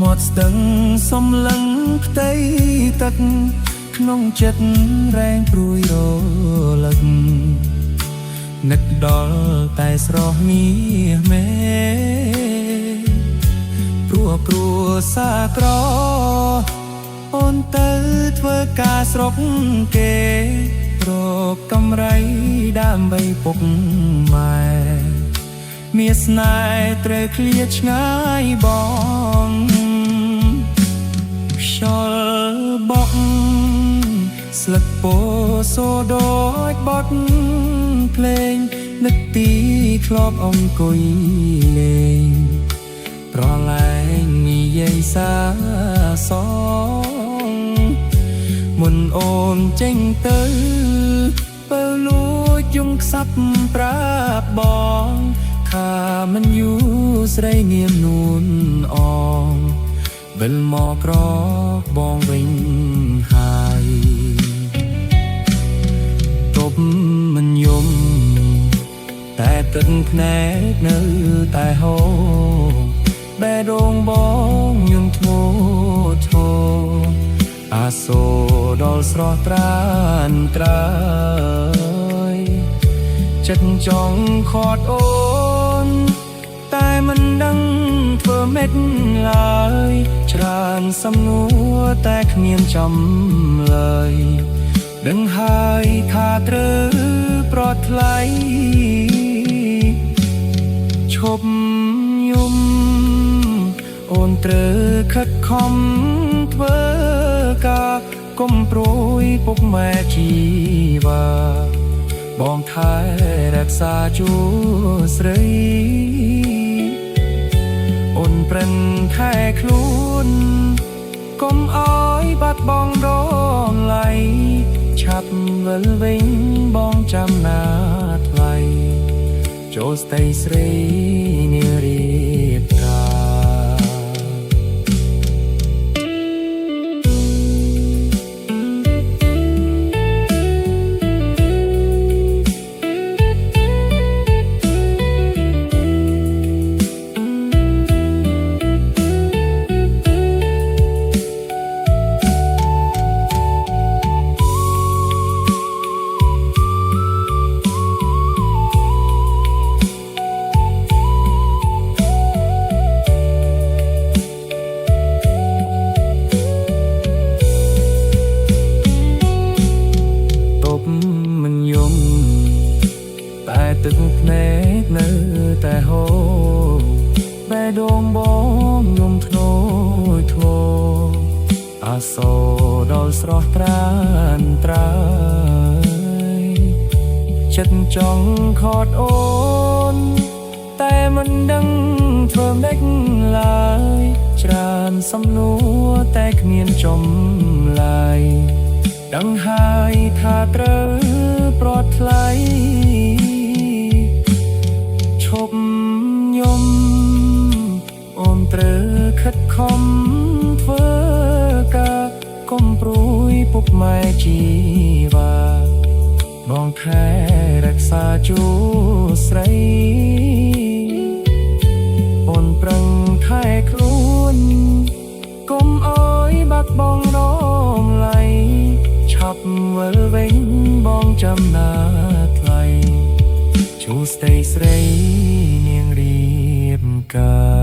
មាត់ស្ទឹងសំឡឹងផ្ទៃទឹកក្នុងចិត្តរែងព្រួយរលឹកនឹកដល់តែស្រស់មាសមេព្រោះគ្រួសារក្រអូនទៅធ្វើការស្រុកគេរកកម្រៃដើម្បីពុកម៉ែមានស្នេហ៍ត្រូវឃ្លាតឆ្ងាយបងខ្យល់បក់ស្លឹកពោសូដូចបត់ភ្លេងនឹកទីធ្លាប់អង្គុយលេងប្រឡែងនិយាយសាសងមុនអូនចេញទៅបើលួចយំខ្សាប់ប្រាប់បងថាមិនយូរស្រីងៀមនួនអងវិលមកក្របងវិញហើយទប់មិនយំតែទឹកភ្នែកនៅតែហូរបែរដងបងញញធ្ងរធ្ងរអាសូរដល់ស្រស់ត្រានត្រើយចិត្តចង់ខត់អូនតែមិនដឹងធ្វើម៉េចឡើយច្រើនសំណួរតែគ្មានចំឡើយដឹងហើយថាត្រូវប្រត់ថ្លៃឈប់យំអូនត្រូវខិតខំធ្វើការកុំព្រួយពុកម៉ែជីវ៉ាបងថែរក្សាជួស្រីអូនប្រឹងថែខ្លួនកុំអោយបាត់បង់រំលៃឆាប់វិលវិញបងចាំណាថ្លៃចូលស្ដីស្រីនារីកាទឹកភ្នែកនៅតែហូរបែរដងបងយំធ្ងរធ្ងរអាសូរដល់ស្រស់ត្រានត្រើយចិត្តចង់ខត់អូនតែមិនដឹងធ្វើម៉េចឡើយច្រើនសំណួរតែគ្មានចំឡើយដឹងហើយថាត្រូវប្រត់ថ្លៃឈប់យំអូនត្រូវខិតខំធ្វើការកុំព្រួយពុកម៉ែជីវ៉ាបងខែរក្សាជួស្រីអូនប្រឹងថែខ្លួនកុំអោយបាត់បង់រំលៃឆាប់វិលវិញបងចាំណាថ្លៃជួស្ដីស្រីនាងរៀបការ